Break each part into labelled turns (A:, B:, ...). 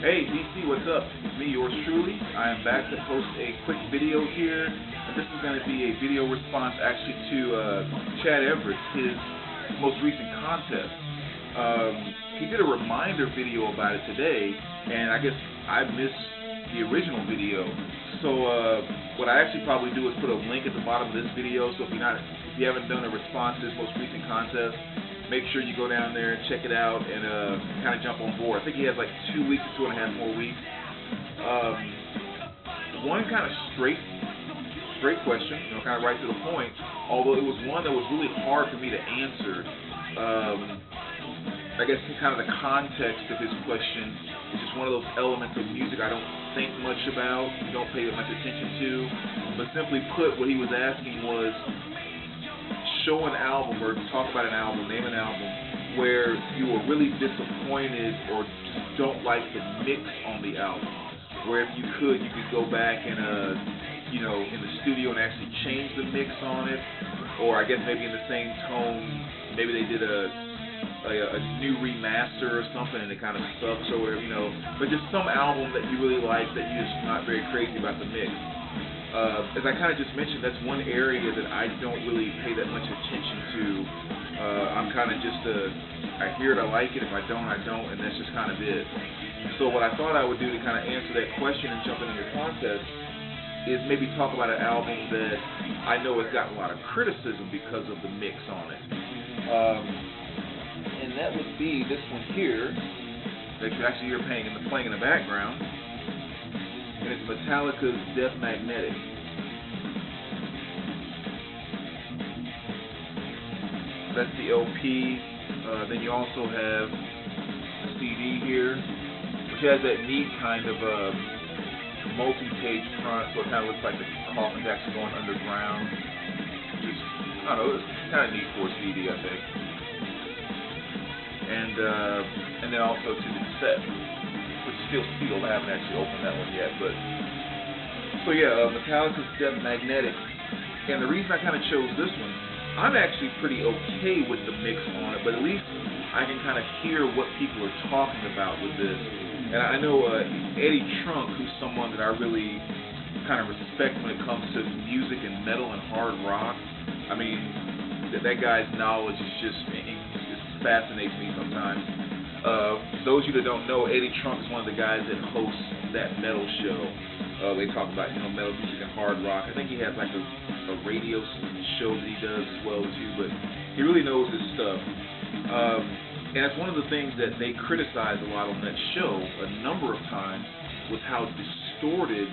A: Hey DC, what's up? It's me, yours truly. I am back to post a quick video here. And this is going to be a video response actually to Chad Everett, his most recent contest. He did a reminder video about it today, and I guess I missed the original video. So what I actually probably do is put a link at the bottom of this video. So if you haven't done a response to this most recent contest, make sure you go down there and check it out and kind of jump on board. I think he has like 2 weeks or 2.5 more weeks. One kind of straight question, kind of right to the point, although it was one that was really hard for me to answer. I guess kind of the context of his question is just one of those elements of music I don't think much about, don't pay much attention to, but simply put, what he was asking was, show an album or talk about an album, name an album where you were really disappointed or just don't like the mix on the album. Where if you could go back and in the studio and actually change the mix on it, or I guess maybe in the same tone, maybe they did a new remaster or something and it kind of sucks or whatever, but just some album that you really like that you're just not very crazy about the mix. As I kind of just mentioned, that's one area that I don't really pay that much attention to. I'm kind of just I hear it, I like it. If I don't, I don't, and that's just kind of it. So what I thought I would do to kind of answer that question and jump into your contest is maybe talk about an album that I know has gotten a lot of criticism because of the mix on it. And that would be this one here that you actually hear playing in the background. And it's Metallica's Death Magnetic. That's the LP. Then you also have the CD here, which has that neat kind of multi-page front, so it kind of looks like the coffin actually going underground. Just, I don't know, it's kind of neat for a CD, I think. And then also to the cassette, which is still sealed. I haven't actually opened that one yet, but so yeah, Metallica's Death Magnetic. And the reason I kind of chose this one, I'm actually pretty okay with the mix on it, but at least I can kind of hear what people are talking about with this. And I know Eddie Trunk, who's someone that I really kind of respect when it comes to music and metal and hard rock. I mean, that guy's knowledge is just fascinates me sometimes. Those of you that don't know, Eddie Trunk is one of the guys that hosts that metal show. They talk about metal music and hard rock. I think he has like a radio show that he does as well too, but he really knows his stuff. And it's one of the things that they criticized a lot on that show a number of times was how distorted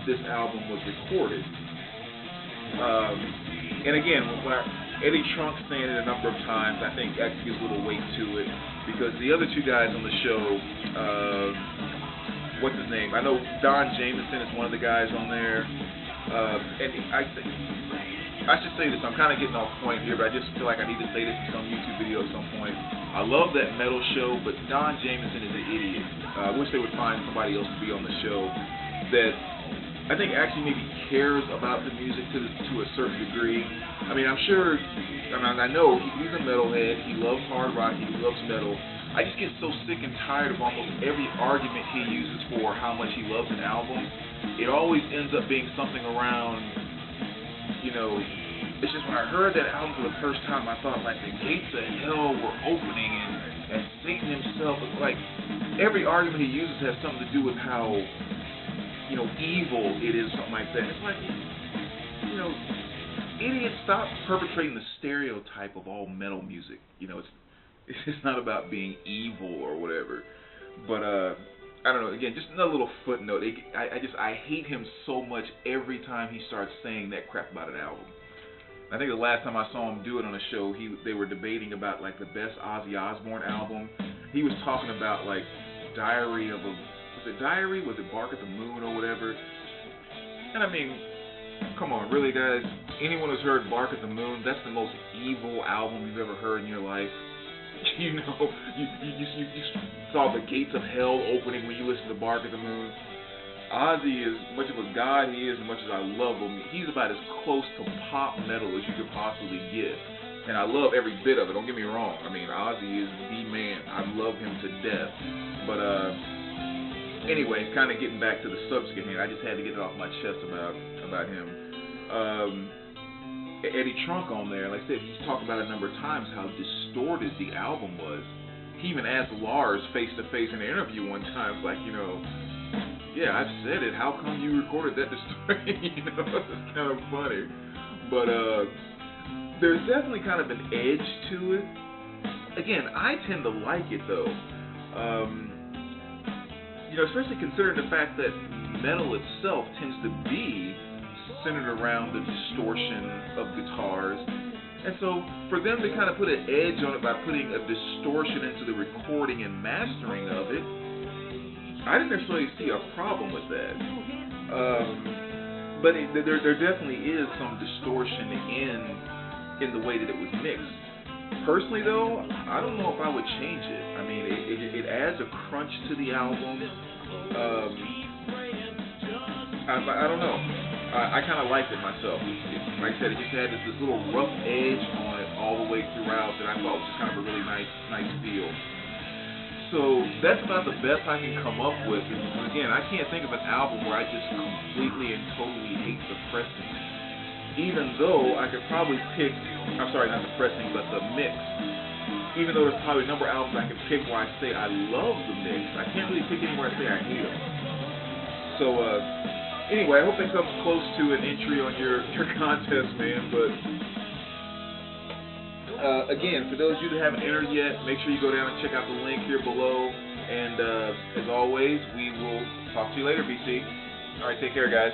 A: this album was recorded. And again, Eddie Trunk saying it a number of times, I think actually gives a little weight to it, because the other two guys on the show, what's his name? I know Don Jamieson is one of the guys on there, and I should say this, I'm kind of getting off point here, but I just feel like I need to say this in some YouTube video at some point. I love that metal show, but Don Jamieson is an idiot. I wish they would find somebody else to be on the show that I think actually maybe cares about the music to a certain degree. I mean, I know he's a metalhead, he loves hard rock, he loves metal. I just get so sick and tired of almost every argument he uses for how much he loves an album. It always ends up being something around, it's just when I heard that album for the first time, I thought like the gates of hell were opening and Satan himself, like every argument he uses has something to do with how evil it is, something like that. It's like, idiots, stop perpetrating the stereotype of all metal music. It's not about being evil or whatever. But I don't know. Again, just another little footnote. I hate him so much every time he starts saying that crap about an album. I think the last time I saw him do it on a show, they were debating about like the best Ozzy Osbourne album. He was talking about like Diary? Was it Bark at the Moon or whatever? And I mean, come on, really, guys? Anyone who's heard Bark at the Moon, that's the most evil album you've ever heard in your life. You saw the gates of hell opening when you listen to Bark at the Moon. Ozzy, as much of a god he is, as much as I love him, he's about as close to pop metal as you could possibly get. And I love every bit of it, don't get me wrong. I mean, Ozzy is the man. I love him to death. But Anyway, kind of getting back to the subject at hand, I just had to get it off my chest about him. Eddie Trunk on there, like I said, he's talked about a number of times how distorted the album was. He even asked Lars face to face in an interview one time, like, you know, yeah, I've said it. How come you recorded that distorted? You know, it's kind of funny. But there's definitely kind of an edge to it. Again, I tend to like it though. You know, especially considering the fact that metal itself tends to be centered around the distortion of guitars. And so for them to kind of put an edge on it by putting a distortion into the recording and mastering of it, I didn't necessarily see a problem with that. But there definitely is some distortion in the way that it was mixed. Personally though, I don't know if I would change it. I mean, it adds a crunch to the album. I don't know. I kind of liked it myself. Like I said, it just had this little rough edge on it all the way throughout that I thought was just kind of a really nice feel. So that's about the best I can come up with. And again, I can't think of an album where I just completely and totally hate the pressing. Even though I could probably pick, I'm sorry, not the pressing, but the mix. Even though there's probably a number of albums I can pick where I say I love the mix, I can't really pick anywhere I say I hate them. So, anyway, I hope that comes close to an entry on your contest, man. But again, for those of you that haven't entered yet, make sure you go down and check out the link here below. And as always, we will talk to you later, BC. All right, take care, guys.